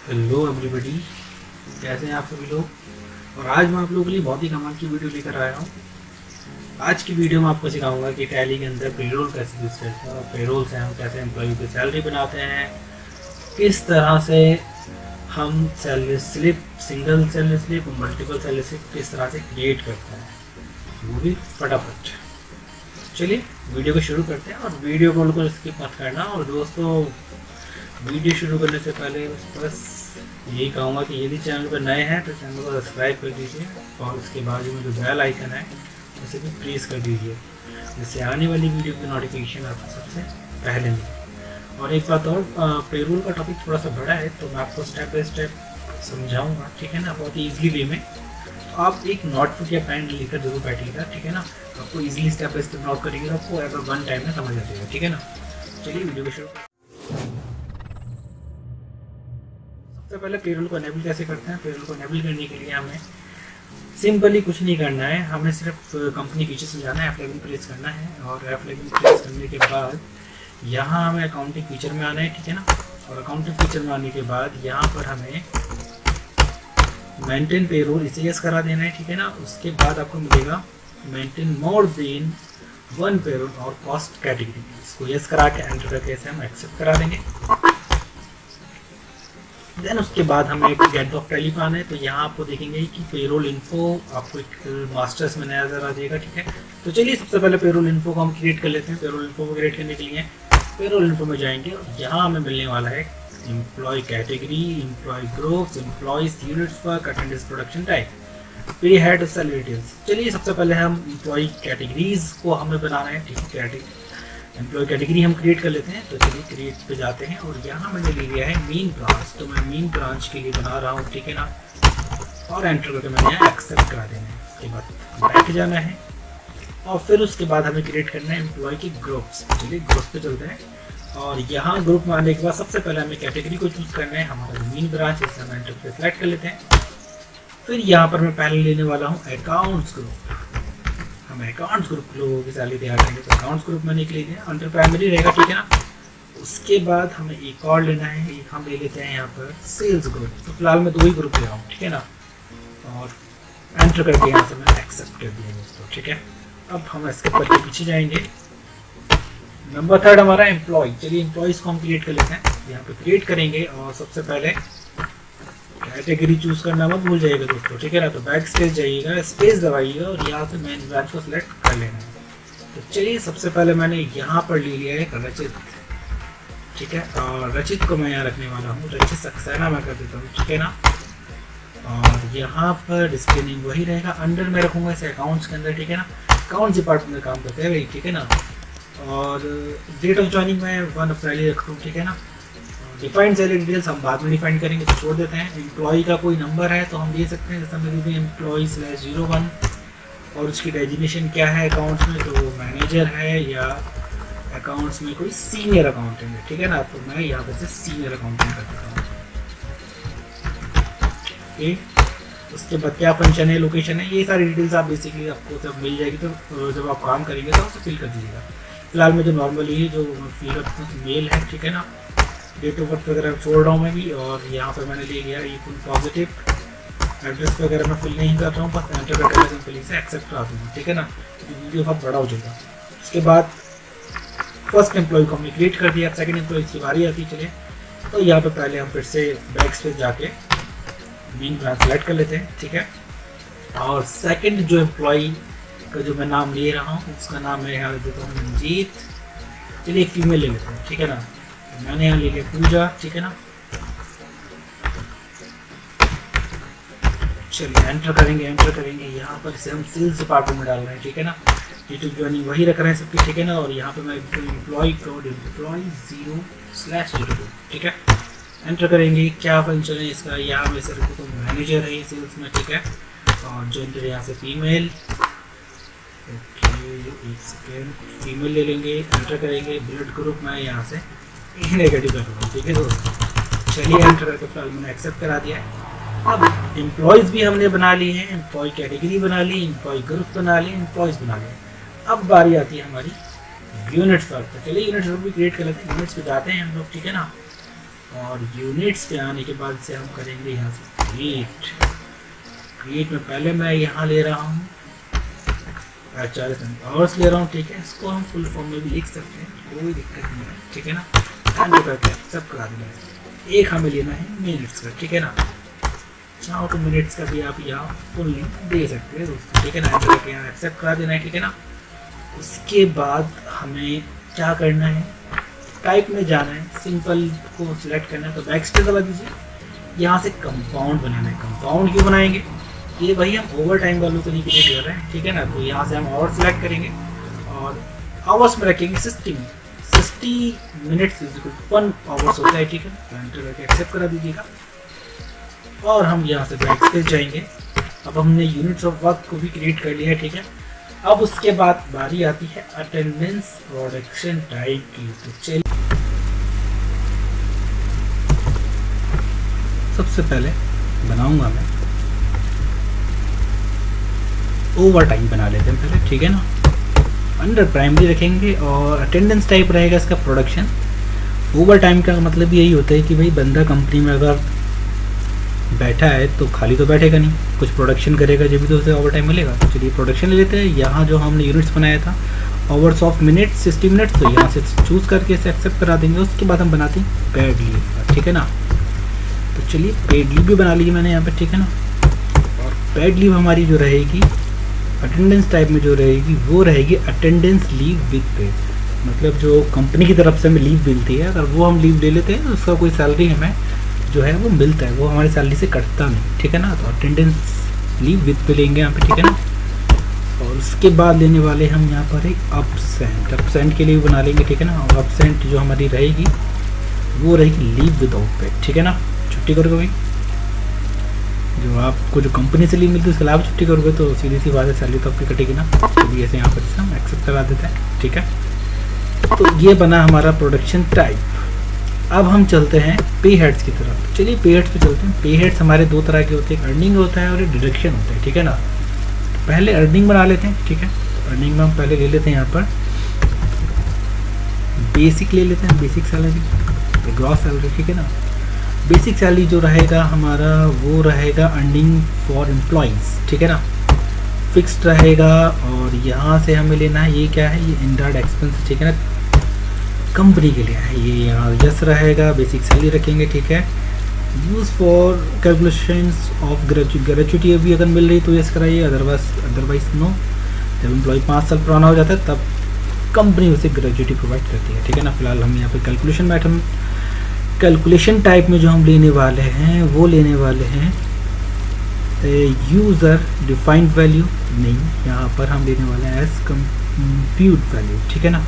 Hello everybody, कैसे हैं आप सभी लोग। और आज मैं आप लोगों के लिए बहुत ही कमाल की वीडियो लेकर आया हूँ। आज की वीडियो में आपको सिखाऊंगा कि टैली के अंदर पेरोल कैसे यूज करते हैं और पेरोल से हम कैसे एम्प्लॉय की सैलरी बनाते हैं, किस तरह से हम salary slip, single salary slip, multiple salary slip किस तरह से क्रिएट करते हैं, वो भी फटाफट। चलिए वीडियो को शुरू करते हैं और वीडियो को बिल्कुल स्किप मत करना। और दोस्तों, वीडियो शुरू करने से पहले बस यही कहूँगा कि यदि चैनल पर नए हैं तो चैनल को सब्सक्राइब कर दीजिए और उसके बाजू में जो बेल आइकन है उसे भी प्रेस कर दीजिए, जिससे आने वाली वीडियो की नोटिफिकेशन आपको सबसे पहले मिले। और एक बात और, पेरोल का टॉपिक थोड़ा सा बड़ा है तो मैं आपको स्टेप बाय स्टेप समझाऊँगा, ठीक है ना, बहुत ही ईजिली वे में। तो आप एक नोटबुक या पेन लेकर जरूर बैठिएगा, ठीक है ना। आपको easily step by step note करिएगा, आपको एवर वन टाइम में समझ आ जाएगा, ठीक है ना। चलिए वीडियो को शुरू। सबसे पहले पेरोल को एनेबल कैसे करते हैं। पेरोल को एनेबल करने के लिए हमें सिंपली कुछ नहीं करना है, हमें सिर्फ कंपनी फीचर्स में जाना है, F11 प्रेस करना है। और F11 प्रेस करने के बाद यहाँ हमें अकाउंटिंग फीचर में आना है, ठीक है ना। और अकाउंटिंग फीचर में आने के बाद यहाँ पर हमें मेंटेन पेरोल इसे यस करा देना है, ठीक है ना। उसके बाद आपको मिलेगा maintain more than one payroll और कॉस्ट कैटेगरी, इसको यस करा के एंटर करके इसे हम एक्सेप्ट करा देंगे। देन उसके बाद हमें एक गेट ऑफ टैली पाना है, तो यहाँ आपको देखेंगे कि पेरोल इन्फो आपको एक मास्टर्स में नजर आ जाएगा, ठीक है। तो चलिए सबसे पहले पेरोल इन्फो को हम क्रिएट कर लेते हैं। पेरोल इन्फो को क्रिएट करने के लिए पेरोल इन्फो में जाएंगे और यहाँ हमें मिलने वाला है employ category, employ groups, employees units work, attendance, production type, pay head, salary details. चलिए सबसे पहले हम एम्प्लॉय कैटेगरीज को हमें बनाना है, ठीक है। कैटेगरी एम्प्लॉय कैटेगरी हम क्रिएट कर लेते हैं। तो चलिए क्रिएट पे जाते हैं और यहाँ मैंने ले लिया है मीन ब्रांच, तो मैं मीन ब्रांच के लिए बना रहा हूँ, ठीक है ना। और एंटर करके मैंने यहाँ एक्सेप्ट करा देना है। उसके बाद बैक जाना है और फिर उसके बाद हमें क्रिएट करना है एम्प्लॉय के ग्रुप्स। चलिए ग्रुप पे चलते हैं और यहाँ ग्रुप में आने के बाद सबसे पहले हमें कैटेगरी को चूज करना है, हमारा मीन ब्रांच, इसे हम एंटर पे सेलेक्ट कर लेते हैं। फिर यहाँ पर मैं पहले लेने वाला हूँ अकाउंट्स ग्रुप। हम अकाउंट्स ग्रुप लोगों की सैलरी तैयार करेंगे, तो अकाउंट्स ग्रुप मैंने ले लिया, अंडर प्राइमरी रहेगा, ठीक है ना। उसके बाद हमें एक और लेना है, एक हम ले लेते हैं यहाँ पर सेल्स ग्रुप। तो फिलहाल मैं 2 ही ग्रुप ले रहा हूँ, ठीक है ना। और एंटर करके यहाँ से मैंने एक्सेप्ट कर दिया दोस्तों, ठीक है। अब हम इसके ऊपर के पीछे जाएंगे। नंबर 3 हमारा एम्प्लॉय। चलिए एम्प्लॉयज को हम क्रिएट कर लेते हैं। यहाँ पे क्रिएट करेंगे और सबसे पहले कैटेगरी चूज करना मत भूल जाइएगा दोस्तों, ठीक है ना। तो बैक स्पेस जाइएगा, स्पेस दबाइएगा और यहाँ से मेन ब्रांच को सिलेक्ट कर लेना है। तो चलिए सबसे पहले मैंने यहाँ पर ले लिया है रचित, ठीक है। और रचित को मैं यहाँ रखने वाला हूँ, रचित सक्सेना मैं कर देता हूँ, ठीक है ना। और यहाँ पर डिस्प्ले नेम वही रहेगा, अंडर में रखूँगा इसे अकाउंट्स के अंदर, ठीक है ना। अकाउंट्स डिपार्टमेंट में काम करते हैं भाई, ठीक है ना। और डेट ऑफ ज्वाइनिंग में 1 अप्रैल रखता हूँ, ठीक है ना। डिफाइंड सैलरी डिटेल्स हम बाद में डिफाइन करेंगे, तो छोड़ देते हैं। एम्प्लॉय का कोई नंबर है तो हम दे सकते हैं, जैसे मेरे भी एम्प्लॉय/01 और उसकी डेजिग्नेशन क्या है अकाउंट्स में, तो मैनेजर है या अकाउंट्स में कोई सीनियर अकाउंटेंट है, ठीक है ना। तो मैं यहाँ पर से सीनियर अकाउंटेंट कर देता हूँ, ठीक। उसके बाद क्या फंक्शन है, लोकेशन है, ये सारी डिटेल्स आप बेसिकली आपको जब मिल जाएगी तो जब आप काम करेंगे तो उसे फिल कर दीजिएगा। फिलहाल में जो नॉर्मली जो फिल मेल है, ठीक है ना। डेट ऑफ बर्थ वगैरह छोड़ रहा हूँ मैं भी। और यहाँ पर मैंने ले लिया ये पॉजिटिव एड्रेस वगैरह मैं फिल नहीं कर रहा हूँ, बस एंटर करके मैं सिंपली से एक्सेप्ट करा दूँगा, ठीक है ना। तो वीडियो बहुत बड़ा हो जाएगा। उसके बाद फर्स्ट एम्प्लॉय को हमने क्रिएट कर दिया, सेकंड एम्प्लॉय की बारी आती है। चलिए तो यहाँ पर पहले हम फिर से बैक स्पेस जाके मीन ब्रांच सेलेक्ट कर लेते हैं, ठीक है। और सेकेंड जो एम्प्लॉय का जो मैं नाम ले रहा हूँ उसका नाम मैं यहाँ देता हूँ मंजीत। चलिए एक फीमेल ले लेते हैं, ठीक है ना। मैंने यहाँ ले लिया पूजा, ठीक है ना। चलिए एंटर करेंगे यहाँ पर से हम सेल्स डिपार्टमेंट में डाल रहे हैं, ठीक है ना। डेट ऑफ ज्वाइनिंग वही रख रहे हैं सबकी, ठीक है ना। और यहाँ पे मैं एम्प्लॉय कोड एम्प्लॉय 0/02, ठीक है। एंटर करेंगे, क्या फंक्शन है इसका, यहाँ में सर तो मैनेजर है सेल्स में, ठीक है। और जेंडर यहाँ से फीमेल, ओके एक सेकेंड, फीमेल ले लेंगे, एंटर करेंगे। ब्लड ग्रुप मैं यहाँ से नेगेटिव कर रहा हूँ, ठीक है दोस्तों। चलिए एंटर करके फिलहाल मैंने एक्सेप्ट करा दिया है। अब एम्प्लॉयज़ भी हमने बना लिए हैं, एम्प्लॉय कैटेगरी बना ली, एम्प्लॉय ग्रुप बना लिए, एम्प्लॉयज़ बना लिए। अब बारी आती है हमारी यूनिट्स वर्क पर। चलिए यूनिट्स वर्क भी क्रिएट कर लेते हैं। यूनिट्स पे जाते हैं हम लोग, ठीक है ना। और यूनिट्स पे आने के बाद से हम करेंगे यहाँ से क्रिएट में पहले मैं यहाँ ले रहा हूँ 40 आवर्स ले रहा हूँ, ठीक है। इसको हम फुल फॉर्म में भी लिख सकते हैं, कोई दिक्कत नहीं है, ठीक है ना। सब करा देना है। एक हमें लेना है मिनट्स का, ठीक है ना। चाहो तो मिनट्स का भी आप यहाँ फुल नेम दे सकते हैं दोस्तों, ठीक है ना। यहाँ एक्सेप्ट करा देना है, ठीक है ना। उसके बाद हमें क्या करना है, टाइप में जाना है, सिंपल को सिलेक्ट करना है, तो बैक स्पेस दबा दीजिए। यहाँ से कंपाउंड बनाना है। कंपाउंड क्यों बनाएंगे, ये भाई हम ओवर टाइम वालों को नहीं क्रिएट कर रहे हैं, ठीक है ना। तो यहाँ से हम आवर सिलेक्ट करेंगे और आवर्स में रखेंगे 60 मिनट्स 1 आवर्स होता है, ठीक है। तो एंटर करके एक्सेप्ट करा दीजिएगा और हम यहाँ से बैक स्पेस जाएंगे। अब हमने यूनिट्स ऑफ वर्क को भी क्रिएट कर लिया है, ठीक है। अब उसके बाद बारी आती है अटेंडेंस प्रोडक्शन टाइप की। तो चलिए सबसे पहले बनाऊंगा मैं ओवर टाइम बना लेते हैं पहले, ठीक है ना। अंडर प्राइमरी रखेंगे और अटेंडेंस टाइप रहेगा इसका प्रोडक्शन। ओवर टाइम का मतलब यही होता है कि भाई बंदा कंपनी में अगर बैठा है तो खाली तो बैठेगा नहीं, कुछ प्रोडक्शन करेगा जब भी तो उसे ओवर टाइम मिलेगा। तो चलिए प्रोडक्शन ले लेते हैं। यहाँ जो हमने यूनिट्स बनाया था आवर्स ऑफ मिनट्स 60 मिनट्स, तो यहाँ से चूज़ करके इसे एक्सेप्ट करा देंगे। उसके बाद हम बनाते हैं पेड लीव, ठीक है ना। तो चलिए पेड लीव भी बना ली मैंने यहाँ पे, ठीक है ना। और पेड लीव हमारी जो रहेगी अटेंडेंस टाइप में जो रहेगी वो रहेगी अटेंडेंस लीव विद पे। मतलब जो कंपनी की तरफ से हमें लीव मिलती है, अगर वो हम लीव ले लेते हैं तो उसका कोई सैलरी हमें जो है वो मिलता है, वो हमारी सैलरी से कटता नहीं, ठीक है ना। तो अटेंडेंस लीव विद पे लेंगे यहाँ पे, ठीक है ना। और उसके बाद लेने वाले हम यहाँ पर एक अपसेंट के लिए बना लेंगे, ठीक है ना। और अपसेंट जो हमारी रहेगी वो रहेगी लीव विदाउट पे, ठीक है ना। छुट्टी करोगे भाई, जो आपको जो कंपनी से लीव मिलती है उसके अलावा छुट्टी करोगे तो सीधी सी बात है सैलरी तो आपकी कटेगी ना। तो ऐसे यहाँ पर हम एक्सेप्ट करा देते हैं, ठीक है। तो ये बना हमारा प्रोडक्शन टाइप। अब हम चलते हैं पे हेड्स की तरफ। चलिए पे हेड्स पे चलते हैं। पे हेड्स हमारे दो तरह के होते हैं, अर्निंग होता है और एक डिडक्शन होता है, ठीक है ना। तो पहले अर्निंग बना लेते हैं, ठीक है। अर्निंग में हम पहले ले लेते हैं यहाँ पर बेसिक ले लेते हैं, बेसिक सैलरी, ग्रॉस सैलरी, ठीक है ना। बेसिक सैलरी जो रहेगा हमारा वो रहेगा अर्निंग फॉर एम्प्लॉइज़, ठीक है ना। फिक्स्ड रहेगा। और यहाँ से हमें लेना है ये क्या है, ये इनडायरेक्ट एक्सपेंस, ठीक है ना, कंपनी के लिए है। ये यहाँ यस रहेगा, बेसिक सैलरी रखेंगे, ठीक है। Use for calculations of gratuity अभी अगर मिल रही तो यस कराइए, अदरवाइज नो। जब एम्प्लॉय 5 साल पुराना हो जाता है तब कंपनी उसे ग्रेचुटी प्रोवाइड करती है, ठीक है ना। फिलहाल हम यहाँ पे कैलकुलेशन में कैलकुलेशन टाइप में जो हम लेने वाले हैं वो लेने वाले हैं यूज़र डिफाइंड वैल्यू, नहीं, यहाँ पर हम लेने वाले हैं एज कंप्यूट वैल्यू, ठीक है ना।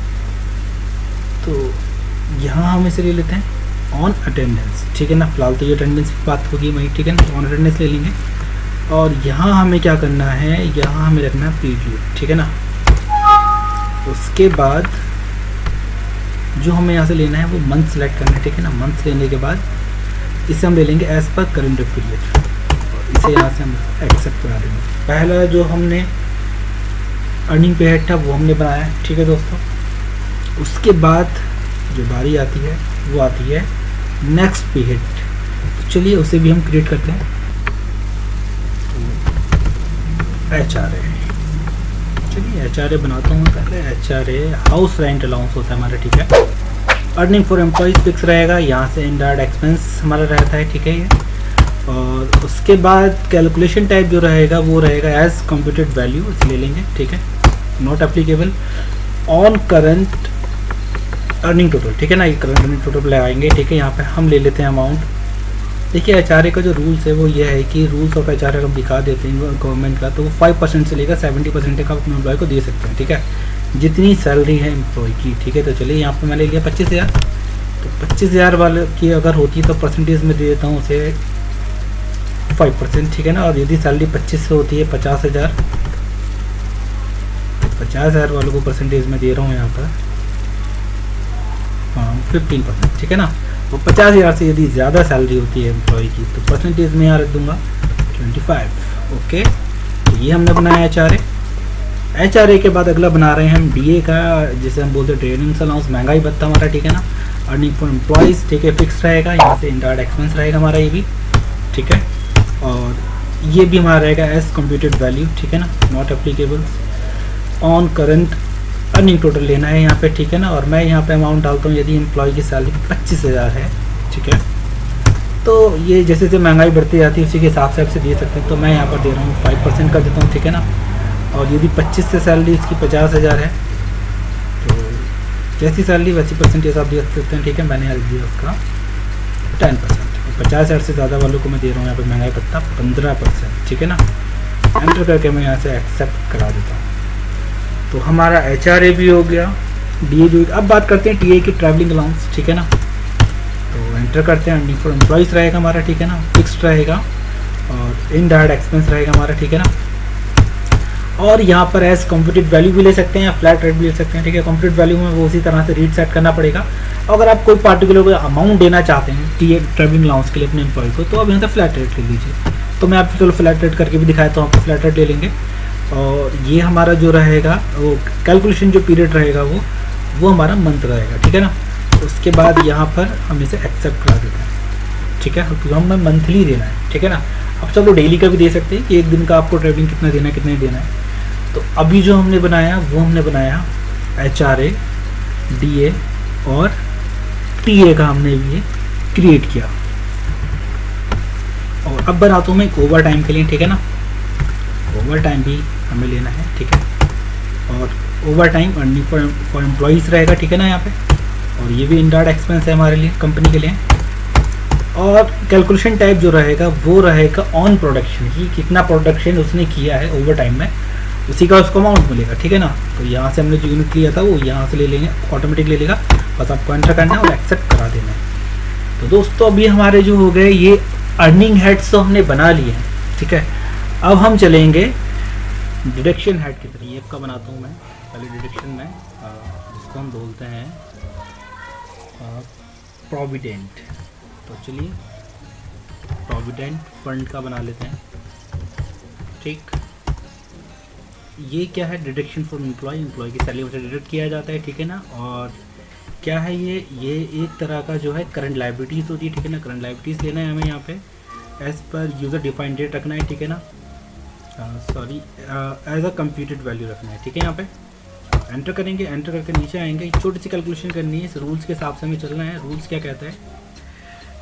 तो यहाँ हम इसे ले लेते हैं ऑन अटेंडेंस, ठीक है ना। फिलहाल तो ये अटेंडेंस की बात होगी वही, ठीक है ना। ऑन अटेंडेंस ले लेंगे और यहाँ हमें क्या करना है, यहाँ हमें रखना है पीरियड, ठीक है ना। उसके बाद जो हमें यहाँ से लेना है वो मंथ सेलेक्ट करना है, ठीक है ना। मंथ लेने के बाद इसे हम ले लेंगे एज पर करेंट पीरियड और इसे यहाँ से हम एक्सेप्ट करा देंगे। पहला जो हमने अर्निंग पे हेड था वो हमने बनाया है, ठीक है दोस्तों। उसके बाद जो बारी आती है वो आती है नेक्स्ट पे हेड। तो चलिए उसे भी हम क्रिएट करते हैं। HRA, चलिए HRA बनाता हूँ पहले। HRA हाउस रेंट अलाउंस होता है हमारा, ठीक है। अर्निंग फॉर एम्प्लॉइज फिक्स रहेगा, यहाँ से इनडायरेक्ट एक्सपेंस हमारा रहता है, ठीक है ये। और उसके बाद कैलकुलेशन टाइप जो रहेगा वो रहेगा एज कंप्यूटेड वैल्यू, इसे ले लेंगे, ठीक है। Not applicable on current earning total, ठीक है ना। ये करंट अर्निंग टोटल लगाएंगे, ठीक है। यहाँ पे हम ले लेते हैं अमाउंट। देखिए HRA का जो रूल्स है वो ये है कि रूल्स ऑफ HRA हम दिखा देते हैं गवर्नमेंट का, तो वो 5% से लेकर 70% तक आप अपने एम्प्लॉय को दे सकते हैं, ठीक है, जितनी सैलरी है एम्प्लॉय की, ठीक है। तो चलिए यहाँ पे मैं ले लिया 25,000। तो 25,000 वाले की अगर होती है तो परसेंटेज में दे देता हूँ उसे 5%, ठीक है ना। और यदि सैलरी 25 से होती है 50,000, 50,000 वालों को परसेंटेज में दे रहा हूँ यहाँ पर 15%, ठीक है ना। तो 50,000 से यदि ज़्यादा सैलरी होती है एम्प्लॉय की तो परसेंटेज में यहाँ रख दूंगा 25, ओके। तो ये हमने बनाया HRA के बाद अगला बना रहे हैं हम DA का, जिसे हम बोलते हैं ट्रेनिंग अलाउंस, महंगाई भत्ता हमारा, ठीक है ना। अर्निंग फॉर एम्प्लॉयज़, ठीक है, फिक्स रहेगा। यहाँ से इनडायरेक्ट एक्सपेंस रहेगा हमारा ये भी, ठीक है, और ये भी हमारा रहेगा एज कंप्यूटेड वैल्यू, ठीक है ना, not applicable on current earning total लेना है यहाँ पे, ठीक है ना। और मैं यहाँ पे अमाउंट डालता हूँ, यदि एम्प्लॉय की सैलरी 25,000 है, ठीक है, तो ये जैसे जैसे महंगाई बढ़ती जाती है उसी के हिसाब से दे सकते हैं। तो मैं यहाँ पर दे रहा हूँ 5% का देता हूँ, ठीक है ना। और यदि 25 से सैलरी इसकी 50,000 है तो जैसी सैलरी वैसी परसेंटेज आप दे सकते हैं, ठीक है। मैंने यहाँ दिया उसका 10%। 50,000 से ज़्यादा वालों को मैं दे रहा हूँ यहाँ पर महंगाई भत्ता 15%, ठीक है ना। एंटर करके मैं यहाँ से एक्सेप्ट करा देता हूँ। तो हमारा HRA भी हो गया, DA भी। अब बात करते हैं TA की ट्रैवलिंग अलाउंस, ठीक है ना। तो एंटर करते हैं, अर्निंग फॉर एम्प्लॉयज़ रहेगा हमारा, ठीक है ना, फिक्स्ड रहेगा, और इनडायरेक्ट एक्सपेंस रहेगा हमारा, ठीक है ना। और यहाँ पर एज कंप्यूटेड वैल्यू भी ले सकते हैं या फ्लैट रेट भी ले सकते हैं, ठीक है। कंप्यूटेड वैल्यू में वो उसी तरह से रेट सेट करना पड़ेगा। अगर आप कोई पार्टिकुलर अमाउंट देना चाहते हैं TA ट्रैवलिंग अलाउंस के लिए अपने एम्प्लॉय को, तो आप यहाँ से फ्लैट रेट ले लीजिए। तो मैं आपको चलो फ्लैट रेट करके भी दिखाया, तो आपको फ्लैट रेट ले लेंगे। और ये हमारा जो रहेगा वो कैलकुलेशन जो पीरियड रहेगा वो हमारा मंथ रहेगा, ठीक है ना। उसके बाद यहाँ पर हम इसे एक्सेप्ट करा देते हैं, ठीक है, क्योंकि हमें मंथली देना है, ठीक है ना। अब चलो डेली का भी दे सकते हैं कि एक दिन का आपको ट्रैवलिंग कितना देना है, कितने देना है। तो अभी जो हमने बनाया वो हमने बनाया HRA, DA और TA का हमने भी क्रिएट किया। और अब बनाता हूँ मैं एक ओवर टाइम के लिए, ठीक है ना। ओवर टाइम भी हमें लेना है, ठीक है। और over time earning for employees रहेगा, ठीक है ना यहाँ पे। और ये भी इनडायरेक्ट एक्सपेंस है हमारे लिए, कंपनी के लिए। और कैलकुलेशन टाइप जो रहेगा वो रहेगा ऑन प्रोडक्शन की, कितना प्रोडक्शन उसने किया है ओवर टाइम में, उसी का उसको अमाउंट मिलेगा, ठीक है ना। तो यहाँ से हमने जो यूनिट लिया था वो यहाँ से ले लेंगे, ऑटोमेटिक ले लेगा। बस आपको एंटर करना है और एक्सेप्ट करा देना है। तो दोस्तों अभी हमारे जो हो गए ये अर्निंग हेड्स तो हमने बना लिए हैं, ठीक है। अब हम चलेंगे डिडक्शन हेड की तरफ। ये का बनाता हूँ मैं पहले डिडक्शन में, जिसको हम बोलते हैं प्रोविडेंट। तो चलिए प्रोविडेंट फंड का बना लेते हैं, ठीक। ये क्या है, डिडक्शन फॉर एम्प्लॉय की सैलरी में से डिडक्ट किया जाता है, ठीक है ना। और क्या है ये एक तरह का जो है करंट लाइबिलिटीज़ होती है, ठीक है ना। करंट लाइबिलिटीज़ लेना है हमें यहाँ पे, as per user defined date रखना है, ठीक है ना। Sorry, as a computed value रखना है, ठीक है। यहाँ पे एंटर करेंगे, एंटर करके नीचे आएंगे, छोटी सी कैलकुलेशन करनी है, इस रूल्स के हिसाब से हमें चलना है। रूल्स क्या कहता है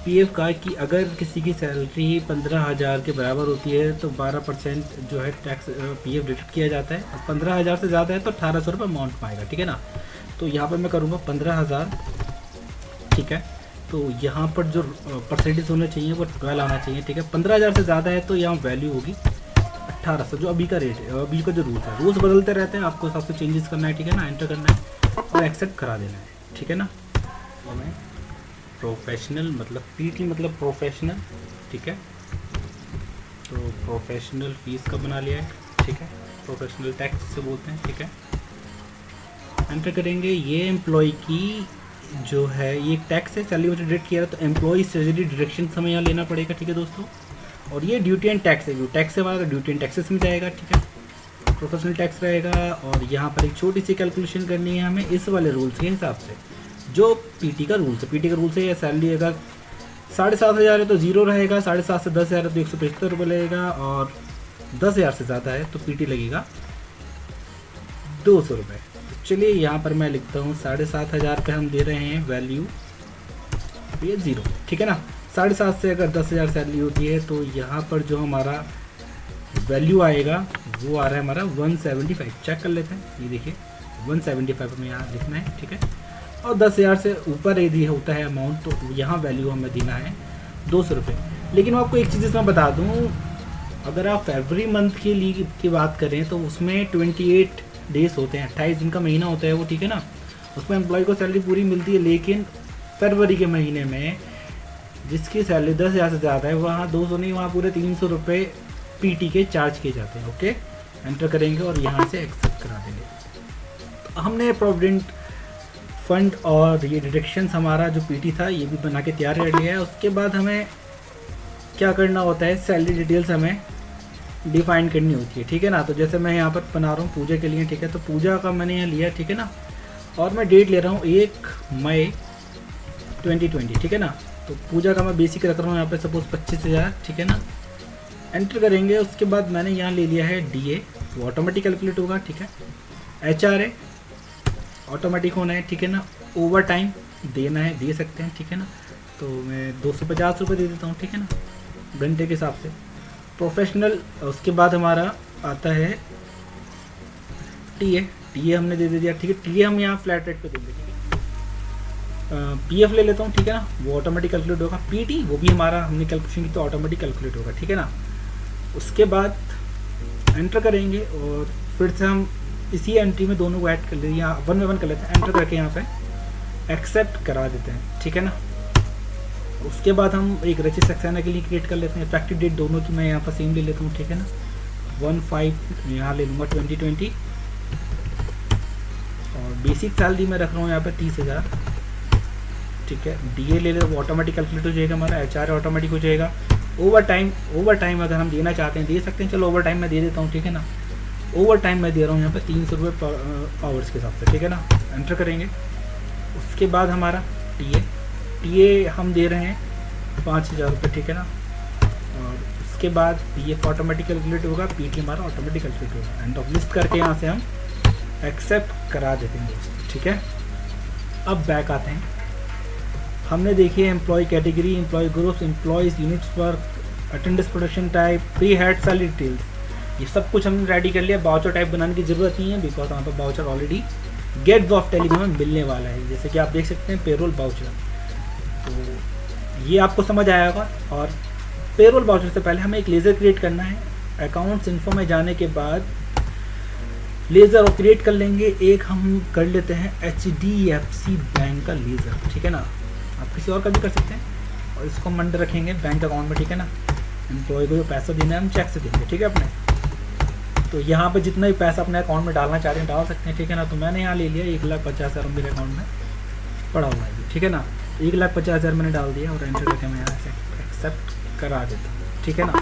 PF का कि अगर किसी की सैलरी 15,000 के बराबर होती है तो 12% जो है टैक्स PF डिडक्ट किया जाता है। और 15,000 से ज़्यादा है तो 1,800 रुपये अमाउंट पाएगा, ठीक है ना। तो यहाँ पर मैं करूँगा 15,000, ठीक है। तो यहाँ पर जो परसेंटेज होना चाहिए वो 12 आना चाहिए, ठीक है। 15,000 से ज़्यादा है तो यहाँ वैल्यू होगी 1,800, जो अभी का रेट है, अभी का जो रूल्स है। रूल्स बदलते रहते हैं, आपको हिसाब से चेंजेस करना है, ठीक है ना। एंटर करना है और एक्सेप्ट करा देना है, ठीक है ना। तो मैं प्रोफेशनल मतलब PT मतलब प्रोफेशनल, ठीक है। तो प्रोफेशनल फीस का बना लिया है, ठीक है। प्रोफेशनल टैक्स से बोलते हैं, ठीक है। एंटर करेंगे। ये एम्प्लॉय की जो है ये एक टैक्स है, सैलरी में डिडक्ट किया है तो एम्प्लॉय सैलरी डिडक्शन हमें यहाँ लेना पड़ेगा, ठीक है दोस्तों। और ये ड्यूटी एंड टैक्स है, जो टैक्स है हमारा तो ड्यूटी एंड टैक्सेस में जाएगा, ठीक है। प्रोफेशनल टैक्स रहेगा। और यहाँ पर एक छोटी सी कैलकुलेशन करनी है हमें इस वाले रूल्स के हिसाब से, जो PT का रूल्स है। PT का रूल्स है, या सैलरी अगर 7,500 है तो 0 रहेगा, 7,500 से 10,000 है तो 175 रुपये लगेगा, और 10,000 से ज़्यादा है तो PT लगेगा 200 रुपये। तो चलिए यहाँ पर मैं लिखता हूँ 7,500 पे हम दे रहे हैं वैल्यू ये 0, ठीक है ना। 7,500 से अगर 10,000 सैलरी होती है तो यहाँ पर जो हमारा वैल्यू आएगा वो आ रहा है हमारा 175। चेक कर लेते हैं, ये देखिए 175 हमें यहाँ लिखना है, ठीक है। और 10,000 से ऊपर यदि होता है अमाउंट तो यहाँ वैल्यू हमें देना है 200 रुपये। लेकिन मैं आपको एक चीज़ इसमें बता दूँ, अगर आप फरवरी मंथ के लिए की बात करें तो उसमें 28 डेज होते हैं, 28 दिन का महीना होता है वो, ठीक है ना। उसमें एम्प्लॉय को सैलरी पूरी मिलती है। लेकिन फरवरी के महीने में जिसकी सैलरी 10,000 से ज़्यादा है वहाँ 200 नहीं, वहाँ पूरे 300 रुपये PT के चार्ज किए जाते हैं, ओके। एंटर करेंगे और यहाँ से एक्सेप्ट करा देंगे। तो हमने प्रोविडेंट फंड और ये डिडक्शंस हमारा जो PT था ये भी बना के तैयार कर लिया है। उसके बाद हमें क्या करना होता है, सैलरी डिटेल्स हमें डिफाइन करनी होती है, ठीक है ना। तो जैसे मैं यहाँ पर बना रहा हूँ पूजा के लिए, ठीक है। तो पूजा का मैंने यहाँ लिया, ठीक है ना। और मैं डेट ले रहा हूँ 1 मई 2020, ठीक है ना। तो पूजा का मैं बेसिक रख रहा हूँ यहाँ पे सपोज 25,000, ठीक है ना। एंटर करेंगे, उसके बाद मैंने यहाँ ले लिया है DA, वो ऑटोमेटिक कैलकुलेट होगा, ठीक है। HR है, ऑटोमेटिक होना है, ठीक है ना। ओवर टाइम देना है, दे सकते हैं, ठीक है ना। तो मैं 250 रुपये दे देता हूँ, ठीक है ना, घंटे के हिसाब से। प्रोफेशनल, उसके बाद हमारा आता है TA हमने दे दिया, ठीक है। TA हम यहाँ फ्लैट रेट पे देंगे, ठीक है। PF ले लेता हूँ, ठीक है ना, वो ऑटोमेटिक कैलकुलेट होगा। PT वो भी हमारा हमने कैलकुलेशन की तो ऑटोमेटिक कैलकुलेट होगा, ठीक है ना। उसके बाद एंटर करेंगे और फिर से हम इसी एंट्री में दोनों को ऐड कर लेते हैं, यहाँ 1 में 1 कर लेते हैं। एंटर करके यहाँ पे एक्सेप्ट करा देते हैं, ठीक है ना। उसके बाद हम एक रचित सक्सेना के लिए क्रिएट कर लेते हैं। इफेक्टिव डेट दोनों की मैं यहाँ पर सेम ले लेता हूँ, ठीक है ना। 15 यहाँ ले लूँगा 2020 और बेसिक सैलरी मैं रख रहा हूँ यहाँ पे 30,000, ठीक है। DA ले ले, वो ऑटोमेटिक कैलकुलेट हो जाएगा हमारा। HR ऑटोमेटिक हो जाएगा। ओवर टाइम अगर हम देना चाहते हैं दे सकते हैं, चलो ओवर टाइम मैं दे देता हूँ, ठीक है ना। ओवर टाइम मैं दे रहा हूँ यहाँ पे 300 रुपये पर आवर्स के हिसाब से, ठीक है ना। एंटर करेंगे, उसके बाद हमारा TA हम दे रहे हैं 5,000 रुपये, ठीक है ना। और उसके बाद PF ऑटोमेटिक कैलकुलेट होगा, PT हमारा ऑटोमेटिक कैलकुलेट होगा। एंड ऑफ लिस्ट करके यहाँ से हम एक्सेप्ट करा देते हैं दोस्तों, ठीक है। अब बैक आते हैं, हमने देखिए employ category, employ groups, employees, units work, attendance, production type, pre head salary details, ये सब कुछ हमने रेडी कर लिया। बाउचर टाइप बनाने की ज़रूरत नहीं है बिकॉज यहाँ पर voucher already get of Telegram में मिलने वाला है, जैसे कि आप देख सकते हैं पेरोल बाउचर। तो ये आपको समझ आया होगा। और पेरोल बाउचर से पहले हमें एक लेज़र क्रिएट करना है। अकाउंट्स इन्फो में जाने के बाद लेज़र और क्रिएट कर लेंगे। एक हम कर लेते हैं HDFC बैंक का लेज़र, ठीक है ना। आप किसी और का भी कर सकते हैं और इसको मंड रखेंगे बैंक अकाउंट में, ठीक है ना। एम्प्लॉय को जो पैसा देना है हम चेक से देंगे, ठीक है अपने। तो यहाँ पे जितना भी पैसा अपने अकाउंट में डालना चाह रहे हैं डाल सकते हैं, ठीक है ना। तो मैंने यहाँ ले लिया 1,50,000 मेरे अकाउंट में पड़ा हुआ है, ठीक है ना। 1,50,000 मैंने डाल दिया और एंटर करके मैं यहाँ से एक्सेप्ट करा देता हूँ, ठीक है ना।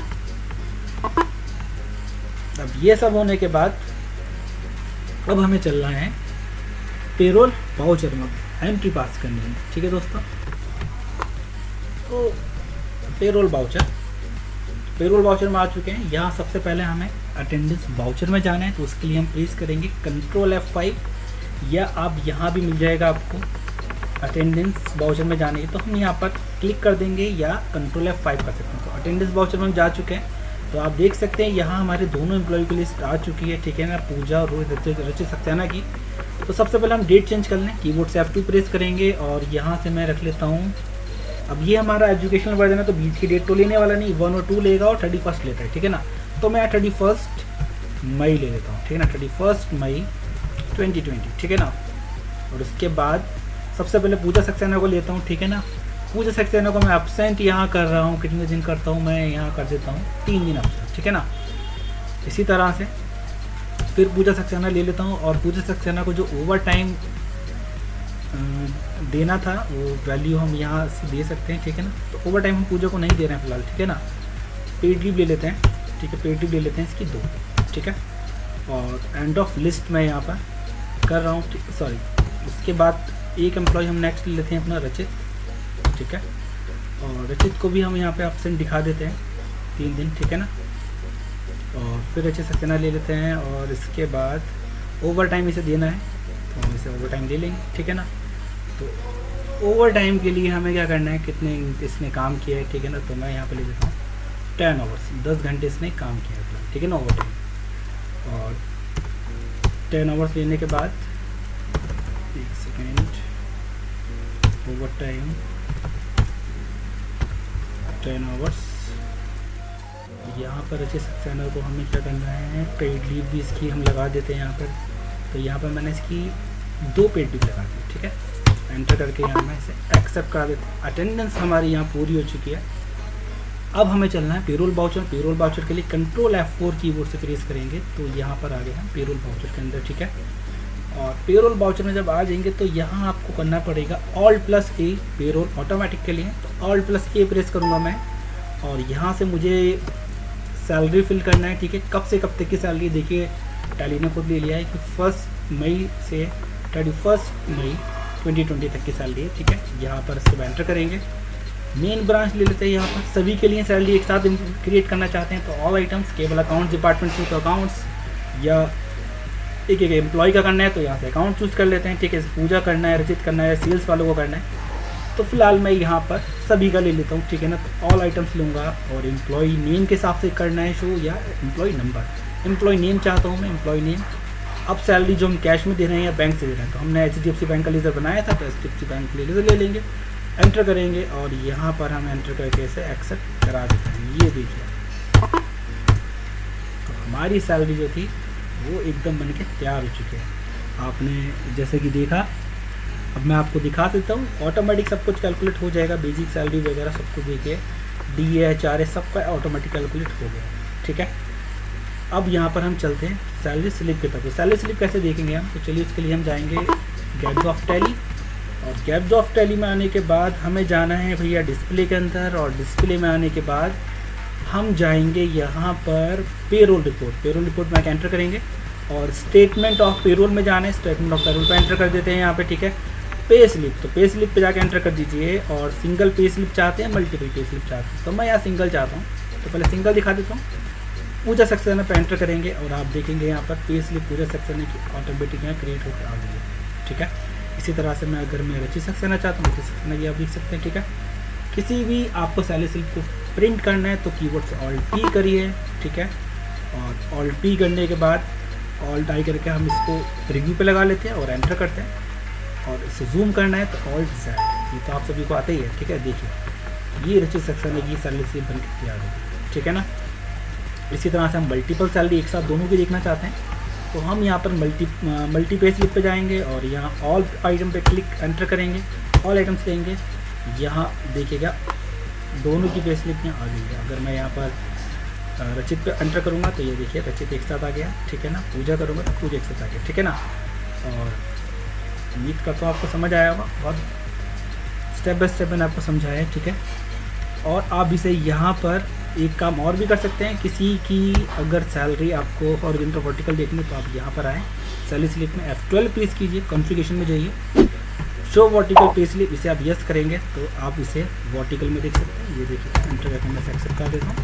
अब ये सब होने के बाद अब हमें चलना है पेरोल वाउचर में एंट्री पास करनी है, ठीक है दोस्तों। तो पेरोल वाउचर में आ चुके हैं। यहाँ सबसे पहले हमें अटेंडेंस वाउचर में जाना है, तो उसके लिए हम प्रेस करेंगे Ctrl F5, या आप यहाँ भी मिल जाएगा आपको अटेंडेंस वाउचर में जाने की, तो हम यहाँ पर क्लिक कर देंगे या Ctrl F5 कर सकते हैं। तो अटेंडेंस वाउचर में हम जा चुके हैं। तो आप देख सकते हैं यहाँ हमारे दोनों एम्प्लॉय की लिस्ट आ चुकी है, ठीक है ना, पूजा और रचित सक्सेना की। तो सबसे पहले हम डेट चेंज कर लें, कीबोर्ड से F2 प्रेस करेंगे और यहाँ से मैं रख लेता हूँ। अब ये हमारा एजुकेशनल वर्जन है तो बीच की डेट तो लेने वाला नहीं, 1 और 2 लेगा और 31 लेता है, ठीक है ना। तो मैं 31 मई ले लेता हूँ, ठीक है ना, 31 मई 2020, ठीक है ना। और उसके बाद सबसे पहले पूजा सक्सेना को लेता हूँ, ठीक है ना। पूजा सक्सेना को मैं एब्सेंट यहाँ कर रहा हूँ, कितने दिन करता हूँ मैं यहाँ कर देता हूँ 3 दिन एब्सेंट, ठीक है ना। इसी तरह से फिर पूजा सक्सेना ले लेता हूँ और पूजा सक्सेना को जो ओवर टाइम देना था वो वैल्यू हम यहाँ से दे सकते हैं, ठीक है ना। तो ओवर टाइम हम पूजा को नहीं दे रहे हैं फिलहाल, ठीक है ना। पेड लीव ले लेते हैं, ठीक है, पेड लीव ले लेते हैं इसकी 2, ठीक है। और एंड ऑफ लिस्ट मैं यहाँ पर कर रहा हूँ, सॉरी। उसके बाद एक एम्प्लॉय हम नेक्स्ट ले लेते हैं अपना रचित, ठीक है। और रचित को भी हम यहाँ पे एब्सेंट दिखा देते हैं 3 दिन, ठीक है ना। और फिर रचित सक्सेना ले लेते हैं और इसके बाद ओवर टाइम इसे देना है तो हम इसे ओवर टाइम ले लेंगे, ठीक है ना। तो ओवर टाइम के लिए हमें क्या करना है, कितने इसने काम किया है, ठीक है ना। तो मैं यहाँ पे ले लेता हूँ 10 आवर्स, 10 घंटे इसने काम किया है, ठीक है ना, ओवर टाइम। और 10 आवर्स लेने के बाद 1 सेकेंड, ओवर टाइम 10 आवर्स। यहाँ पर रचित सक्सेना को हमें क्या करना है, पेड लीव भी इसकी हम लगा देते हैं यहाँ पर। तो यहाँ पर मैंने इसकी 2 पेड लीव लगा दी, ठीक है। एंटर करके यहाँ मैं इसे एक्सेप्ट करा देते हैं। अटेंडेंस हमारी यहाँ पूरी हो चुकी है। अब हमें चलना है पेरोल वाउचर। पेरोल वाउचर के लिए Ctrl F4 कीबोर्ड से प्रेस करेंगे तो यहाँ पर आ गए हम पेरोल वाउचर के अंदर, ठीक है। और पेरोल वाउचर में जब आ जाएंगे तो यहाँ आपको करना पड़ेगा Alt+A पेरोल ऑटोमेटिक के लिए। तो Alt+A प्रेस करूँगा मैं और यहाँ से मुझे सैलरी फिल करना है, ठीक है। कब से कब तक की सैलरी, देखिए टैली ने खुद ले लिया है कि 1 मई से 31 मई 2020 तक की सैलरी है, ठीक है। यहाँ पर इसको एंटर करेंगे। मेन ब्रांच ले लेते हैं, यहाँ पर सभी के लिए सैलरी एक साथ क्रिएट करना चाहते हैं तो ऑल आइटम्स, केवल अकाउंट्स डिपार्टमेंट टू अकाउंट्स, या एक एक एम्प्लॉय का करना है तो यहाँ से अकाउंट चूज़ कर लेते हैं, ठीक है। पूजा करना है, रचित करना है, सेल्स वालों को करना है तो फिलहाल मैं यहाँ पर सभी का ले लेता हूँ, ठीक है ना। तो ऑल आइटम्स लूँगा और एम्प्लॉय नेम के हिसाब से करना है शो, या एम्प्लॉय नंबर, एम्प्लॉय नेम चाहता हूँ मैं, एम्प्लॉय नेम। अब सैलरी जो हम कैश में दे रहे हैं या बैंक से दे रहे हैं, तो हमने HDFC बैंक का लेज़र बनाया था तो HDFC बैंक का लेज़र ले लेंगे, एंटर करेंगे और यहाँ पर हम एंटर करके इसे एक्सेप्ट करा देते हैं। ये देखिए तो हमारी सैलरी जो थी वो एकदम बन के तैयार हो चुकी है। आपने जैसे कि देखा, अब मैं आपको दिखा देता हूँ। ऑटोमेटिक सब कुछ कैलकुलेट हो जाएगा, बेसिक सैलरी वगैरह सब कुछ देखिए, DA HRA सबका ऑटोमेटिक कैलकुलेट हो गया, ठीक है। अब यहाँ पर हम चलते हैं सैलरी स्लिप की तरफ। सैलरी स्लिप कैसे देखेंगे हम, तो चलिए उसके लिए हम जाएंगे गैब्स ऑफ टैली, और गैब्स ऑफ टैली में आने के बाद हमें जाना है भैया डिस्प्ले के अंदर, और डिस्प्ले में आने के बाद हम जाएंगे यहाँ पर पेरोल रिपोर्ट। पेरोल रिपोर्ट में एंटर करेंगे और स्टेटमेंट ऑफ पेरोल में जाना है, स्टेटमेंट ऑफ पेरोल पर एंटर कर देते हैं यहाँ पे, ठीक है। पे स्लिप, तो पे स्लिप पे जाके एंटर कर दीजिए, और सिंगल पे स्लिप चाहते हैं, मल्टीपल पे स्लिप चाहते हैं, तो मैं यहाँ सिंगल चाहता हूँ तो पहले सिंगल दिखा देता हूँ। पूजा सेक्शन पे एंटर करेंगे और आप देखेंगे यहाँ पर पे स्लिप पूजा सेक्शन है कि ऑटोमेटिक यहाँ क्रिएट होकर आ गई है, ठीक है। इसी तरह से मैं अगर मैं रचित सेक्शन चाहता हूँ, रचित सेक्शन भी आप देख सकते हैं, ठीक है। किसी भी आपको सैलरी स्लिप को प्रिंट करना है तो कीबोर्ड से ऑल्ट P करिए, ठीक है। और ऑल्ट P करने के बाद ऑल्ट I करके हम इसको रिव्यू पे लगा लेते हैं और एंटर करते हैं, और इसे जूम करना है तो ऑल्ट Z, ये तो आप सभी को आते ही है, ठीक है। देखिए ये रचित सेक्शन है, ये सैलरी स्लिप बन के तैयार होगी, ठीक है ना। इसी तरह से हम मल्टीपल सैलरी एक साथ दोनों की देखना चाहते हैं तो हम यहाँ पर मल्टी पे स्लिप पे जाएंगे और यहाँ ऑल आइटम पे क्लिक एंटर करेंगे, ऑल आइटम्स लेंगे। यहाँ देखिएगा दोनों की पे स्लिप यहाँ आ गई है। अगर मैं यहाँ पर रचित पे एंटर करूँगा तो ये देखिए रचित एक साथ आ गया, ठीक है ना। पूजा करूँगा तो पूजा एक साथ आ गया, ठीक है ना। और उम्मीद करता हूँ आपको समझ आया होगा, बहुत स्टेप बाय स्टेप मैंने आपको समझाया है, ठीक है। और आप इसे यहाँ पर एक काम और भी कर सकते हैं, किसी की अगर सैलरी आपको हॉरिजॉन्टल वर्टिकल देखनी तो आप यहाँ पर आएँ, सैलरी स्लिप में F12 प्रेस कीजिए, कॉन्फ़िगरेशन में जाइए, शो वर्टिकल पे स्लिप, इसे आप यस करेंगे तो आप इसे वर्टिकल में देख सकते हैं। ये देखिए एंटर करके मैं एक्सेप्ट कर देता हूँ,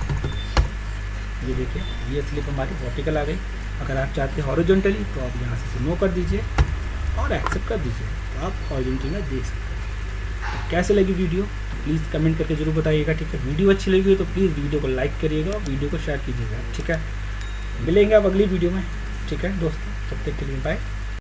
ये देखिए ये स्लिप हमारी वर्टिकल आ गई। अगर आप चाहते हैं हॉरिजॉन्टली तो आप यहाँ से नो कर दीजिए और एक्सेप्ट कर दीजिए, तो आप हॉरिजॉन्टल में देख सकते हैं। तो कैसे लगी वीडियो तो प्लीज़ कमेंट करके जरूर बताइएगा, ठीक है। वीडियो अच्छी लगी तो प्लीज़ वीडियो को लाइक करिएगा और वीडियो को शेयर कीजिएगा, ठीक है। मिलेंगे आप अगली वीडियो में, ठीक है दोस्तों, तब तक के लिए बाय।